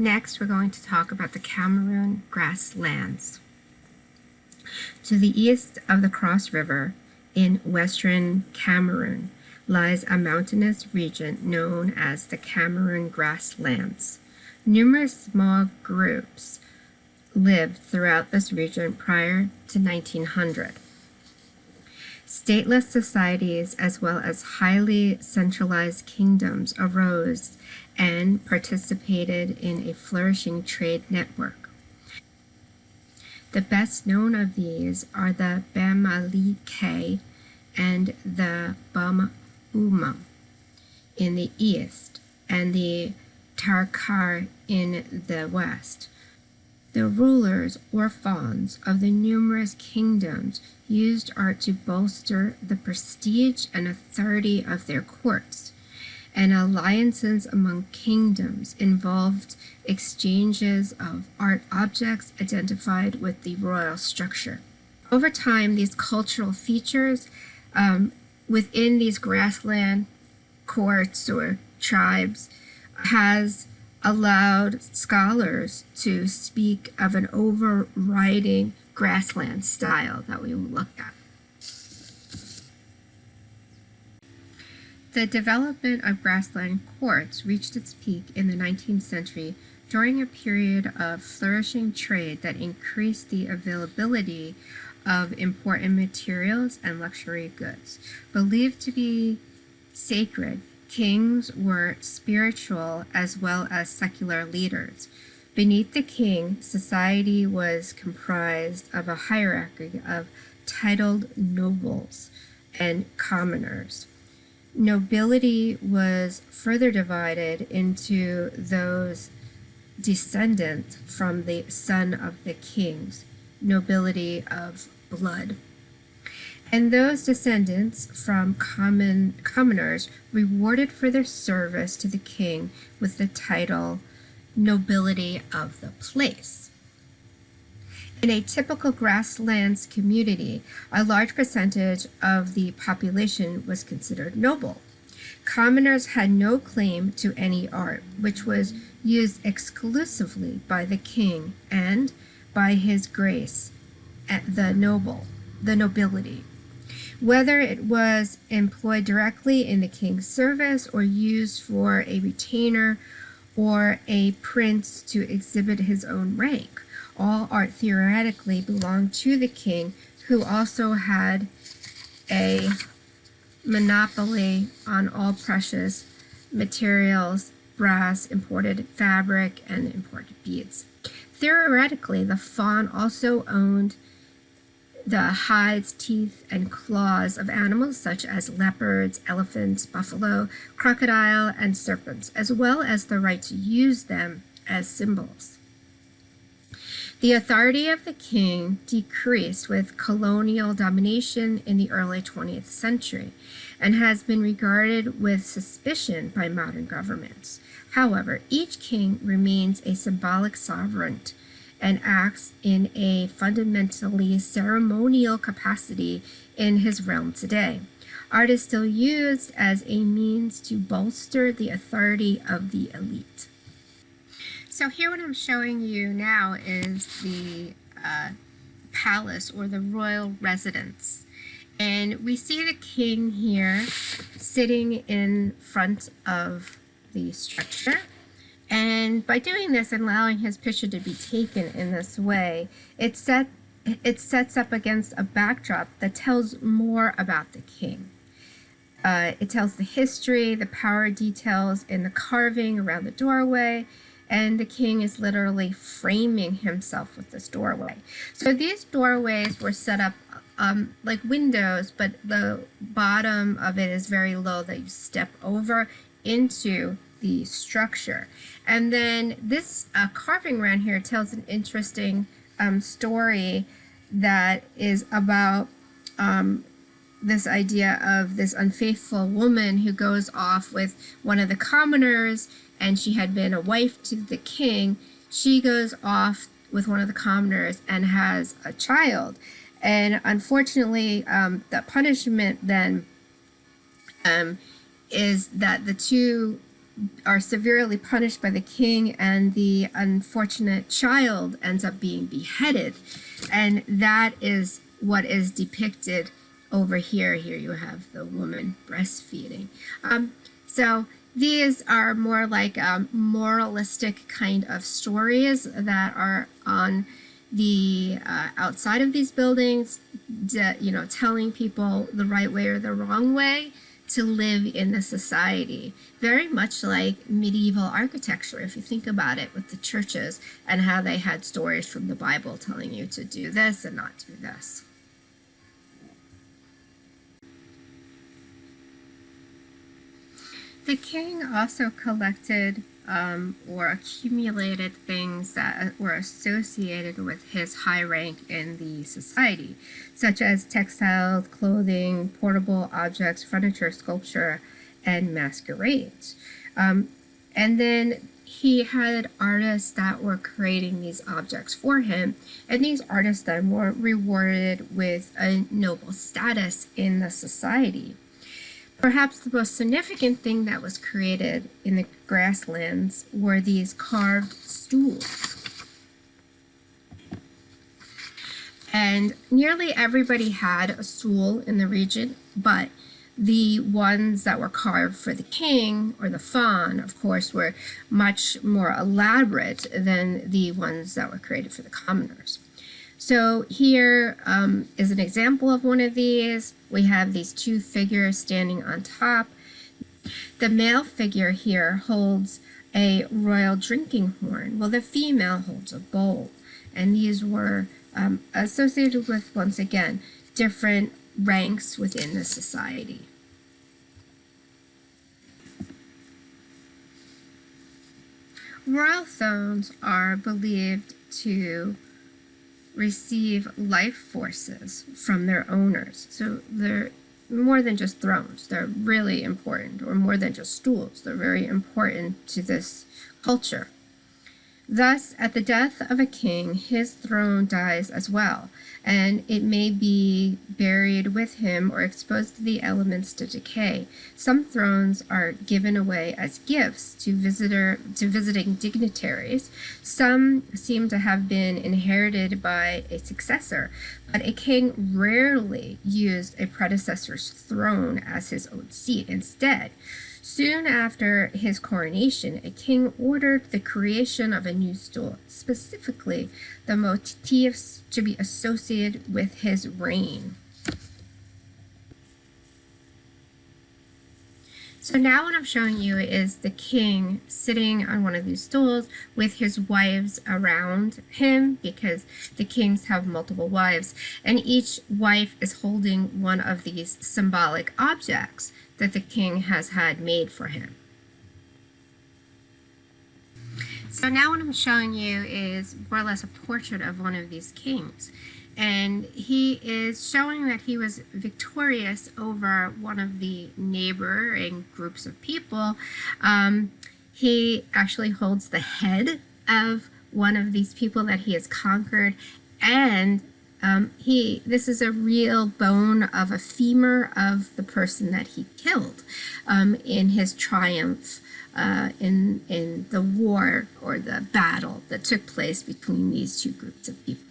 Next, we're going to talk about the Cameroon grasslands. To the east of the Cross River in western Cameroon lies a mountainous region known as the Cameroon grasslands. Numerous small groups lived throughout this region prior to 1900. Stateless societies as well as highly centralized kingdoms arose and participated in a flourishing trade network. The best known of these are the Bamileke and the Bambouma in the east and the Tarkar in the west. The rulers or fons of the numerous kingdoms used art to bolster the prestige and authority of their courts, and alliances among kingdoms involved exchanges of art objects identified with the royal structure. Over time, these cultural features within these grassland courts or tribes has allowed scholars to speak of an overriding grassland style that we will look at. The development of grassland courts reached its peak in the 19th century during a period of flourishing trade that increased the availability of important materials and luxury goods. Believed to be sacred, kings were spiritual as well as secular leaders. Beneath the king, society was comprised of a hierarchy of titled nobles and commoners. Nobility was further divided into those descendants from the son of the kings, nobility of blood, and those descendants from commoners rewarded for their service to the king with the title nobility of the place. In a typical grasslands community, a large percentage of the population was considered noble. Commoners had no claim to any art, which was used exclusively by the king and by his grace, the nobility. Whether it was employed directly in the king's service or used for a retainer or a prince to exhibit his own rank, all art theoretically belonged to the king, who also had a monopoly on all precious materials, brass, imported fabric, and imported beads. Theoretically, the faun also owned the hides, teeth, and claws of animals such as leopards, elephants, buffalo, crocodile, and serpents, as well as the right to use them as symbols. The authority of the king decreased with colonial domination in the early 20th century and has been regarded with suspicion by modern governments. However, each king remains a symbolic sovereign and acts in a fundamentally ceremonial capacity in his realm today. Art is still used as a means to bolster the authority of the elite. So here what I'm showing you now is the palace or the royal residence. And we see the king here sitting in front of the structure. And by doing this and allowing his picture to be taken in this way, it sets up against a backdrop that tells more about the king. It tells the history, the power details in the carving around the doorway, and the king is literally framing himself with this doorway. So these doorways were set up like windows, but the bottom of it is very low that you step over into the structure. And then this carving around here tells an interesting story that is about this idea of this unfaithful woman who goes off with one of the commoners, and she had been a wife to the king. She goes off with one of the commoners and has a child. And unfortunately, the punishment then is that the two are severely punished by the king, and the unfortunate child ends up being beheaded. And that is what is depicted over here. Here you have the woman breastfeeding. So these are more like moralistic kind of stories that are on the outside of these buildings, telling people the right way or the wrong way to live in the society. Very much like medieval architecture, if you think about it, with the churches and how they had stories from the Bible telling you to do this and not do this. The king also collected or accumulated things that were associated with his high rank in the society, such as textiles, clothing, portable objects, furniture, sculpture, and masquerades. And then he had artists that were creating these objects for him, and these artists then were rewarded with a noble status in the society. Perhaps the most significant thing that was created in the grasslands were these carved stools. And nearly everybody had a stool in the region, but the ones that were carved for the king or the fawn, of course, were much more elaborate than the ones that were created for the commoners. So here is an example of one of these. We have these two figures standing on top. The male figure here holds a royal drinking horn, while the female holds a bowl. And these were associated with, once again, different ranks within the society. Royal thrones are believed to receive life forces from their owners. So they're more than just thrones. They're really important, or more than just stools. They're very important to this culture. Thus, at the death of a king, his throne dies as well, and it may be buried with him or exposed to the elements to decay. Some thrones are given away as gifts to visiting dignitaries. Some seem to have been inherited by a successor, but a king rarely used a predecessor's throne as his own seat. Instead, soon after his coronation, a king ordered the creation of a new stool, specifically the motifs to be associated with his reign. So now what I'm showing you is the king sitting on one of these stools with his wives around him, because the kings have multiple wives, and each wife is holding one of these symbolic objects that the king has had made for him. So now what I'm showing you is more or less a portrait of one of these kings. And he is showing that he was victorious over one of the neighboring groups of people. He actually holds the head of one of these people that he has conquered, and this is a real bone of a femur of the person that he killed in his triumph in the war or the battle that took place between these two groups of people.